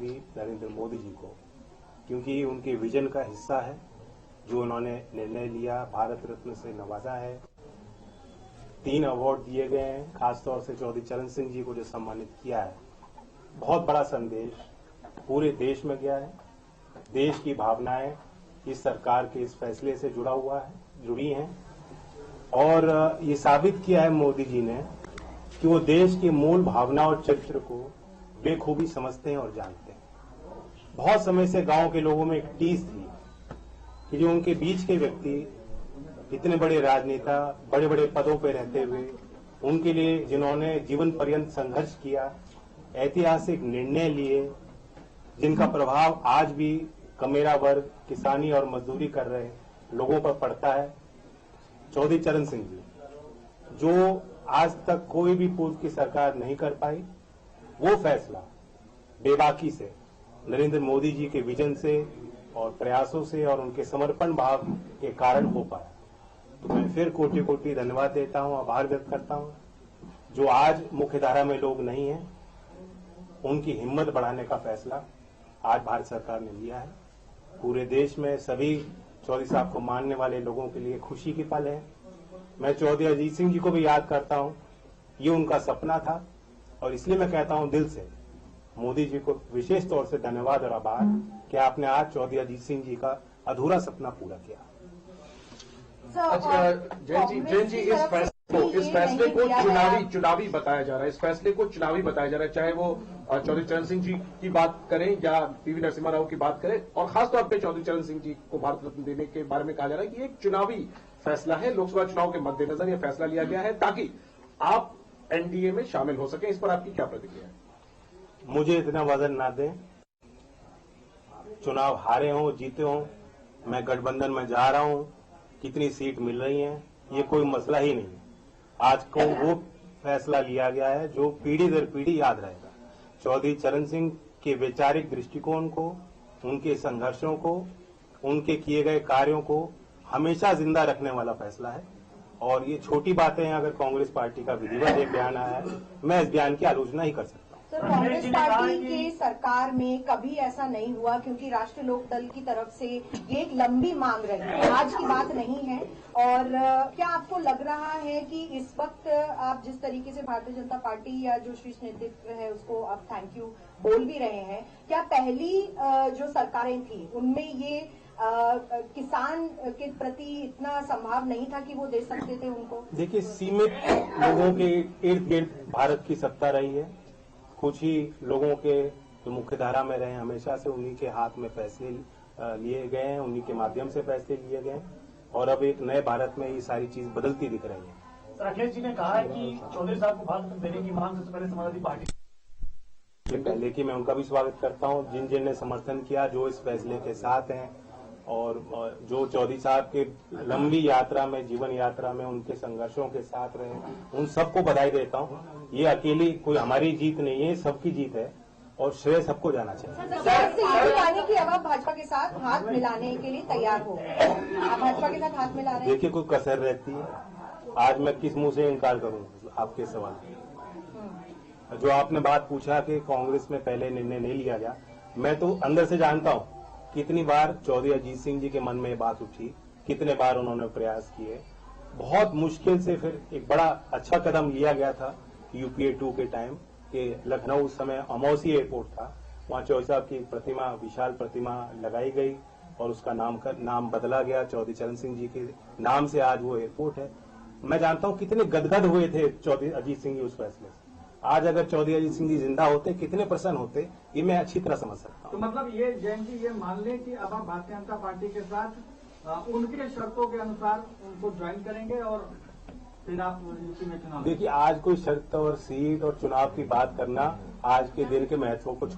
प्रधानमंत्री नरेंद्र मोदी जी को, क्योंकि उनके विजन का हिस्सा है जो उन्होंने निर्णय लिया, भारत रत्न से नवाजा है। 3 अवार्ड दिए गए हैं, खासतौर से चौधरी चरण सिंह जी को जो सम्मानित किया है। बहुत बड़ा संदेश पूरे देश में गया है। देश की भावनाएं इस सरकार के इस फैसले से जुड़ी हैं और ये साबित किया है मोदी जी ने कि वो देश की मूल भावना और चरित्र को बेखूबी समझते हैं और जानते हैं। बहुत समय से गांव के लोगों में एक टीस थी कि जो उनके बीच के व्यक्ति इतने बड़े राजनेता, बड़े बड़े पदों पर रहते हुए, उनके लिए जिन्होंने जीवन पर्यंत संघर्ष किया, ऐतिहासिक निर्णय लिए, जिनका प्रभाव आज भी कमेरा वर्ग, किसानी और मजदूरी कर रहे लोगों पर पड़ता है, चौधरी चरण सिंह जी, जो आज तक कोई भी पूर्व की सरकार नहीं कर पाई, वो फैसला बेबाकी से नरेंद्र मोदी जी के विजन से और प्रयासों से और उनके समर्पण भाव के कारण हो पाया। तो मैं फिर कोटि कोटि धन्यवाद देता हूं, आभार व्यक्त करता हूं। जो आज मुख्यधारा में लोग नहीं हैं, उनकी हिम्मत बढ़ाने का फैसला आज भारत सरकार ने लिया है। पूरे देश में सभी चौधरी साहब को मानने वाले लोगों के लिए खुशी की पल है। मैं चौधरी अजीत सिंह जी को भी याद करता हूं, ये उनका सपना था और इसलिए मैं कहता हूं दिल से मोदी जी को विशेष तौर से धन्यवाद और आभार कि आपने आज चौधरी अजीत सिंह जी का अधूरा सपना पूरा किया। अच्छा जैन जी, इस फैसले को चुनावी बताया जा रहा है। इस फैसले को चुनावी बताया जा रहा है, चाहे वो चौधरी चरण सिंह जी की बात करें या पीवी नरसिम्हा राव की बात करें, और खासतौर पर चौधरी चरण सिंह जी को भारत रत्न देने के बारे में कहा जा रहा है कि एक चुनावी फैसला है। लोकसभा चुनाव के मद्देनजर यह फैसला लिया गया है ताकि आप एनडीए में शामिल हो सके। इस पर आपकी क्या प्रतिक्रिया है? मुझे इतना वजन ना दें, चुनाव हारे हों जीते हों, मैं गठबंधन में जा रहा हूं, कितनी सीट मिल रही है, ये कोई मसला ही नहीं है। आज को वो फैसला लिया गया है जो पीढ़ी दर पीढ़ी याद रहेगा। चौधरी चरण सिंह के वैचारिक दृष्टिकोण को, उनके संघर्षों को, उनके किए गए कार्यों को हमेशा जिंदा रखने वाला फैसला है। और ये छोटी बातें हैं, अगर कांग्रेस पार्टी का विधिवत एक बयान आया है, मैं इस बयान की आलोचना ही कर सकता हूं। सर, कांग्रेस पार्टी की सरकार में कभी ऐसा नहीं हुआ, क्योंकि राष्ट्रीय लोक दल की तरफ से ये एक लंबी मांग रही, आज की बात नहीं है। और क्या आपको लग रहा है कि इस वक्त आप जिस तरीके से भारतीय जनता पार्टी या जो शीर्ष नेतृत्व है उसको आप थैंक यू बोल भी रहे हैं, क्या पहली जो सरकारें थी उनमें ये किसान के प्रति इतना संभाव नहीं था कि वो दे सकते थे उनको? देखिए, सीमित लोगों के इर्द गिर्द भारत की सत्ता रही है। कुछ ही लोगों के जो मुख्यधारा में रहे, हमेशा से उन्हीं के हाथ में फैसले लिए गए हैं, उन्हीं के माध्यम से फैसले लिए गए हैं और अब एक नए भारत में ये सारी चीज बदलती दिख रही है। सर, अखिलेश जी ने कहा है कि चौधरी साहब को भारत रत्न देने की मांग सबसे पहले समाजवादी पार्टी पहले की मैं उनका भी स्वागत करता हूं, जिन ने समर्थन किया, जो इस फैसले के साथ हैं और जो चौधरी साहब के लंबी यात्रा में, जीवन यात्रा में उनके संघर्षों के साथ रहे, उन सबको बधाई देता हूं। ये अकेली कोई हमारी जीत नहीं है, सबकी जीत है और श्रेय सबको जाना चाहिए। आने की अब आप भाजपा के साथ हाथ मिलाने के लिए तैयार हो, आप भाजपा के साथ हाथ मिला रहे हैं? देखिए, कोई कसर रहती है, आज मैं किस मुंह से इनकार करूं आपके सवाल की। जो आपने बात पूछा कि कांग्रेस में पहले निर्णय नहीं लिया गया, मैं तो अंदर से जानता हूं कितनी बार चौधरी अजीत सिंह जी के मन में ये बात उठी, कितने बार उन्होंने प्रयास किए। बहुत मुश्किल से फिर एक बड़ा अच्छा कदम लिया गया था यूपीए 2 के टाइम के लखनऊ उस समय अमौसी एयरपोर्ट था, वहां चौधरी साहब की प्रतिमा, विशाल प्रतिमा लगाई गई और उसका नाम बदला गया, चौधरी चरण सिंह जी के नाम से आज वो एयरपोर्ट है। मैं जानता हूं कितने गदगद हुए थे चौधरी अजीत सिंह जी उस फैसले से। आज अगर चौधरी अजीत सिंह जी जिंदा होते, कितने प्रसन्न होते, ये मैं अच्छी तरह समझ सकता हूं। तो मतलब ये जैन जी ये मान लें कि अब आप भारतीय जनता पार्टी के साथ उनके शर्तों के अनुसार उनको ज्वाइन करेंगे और फिर आप यूपी में चुनाव? देखिए, आज कोई शर्त और सीट और चुनाव की बात करना आज के दिन के महत्व को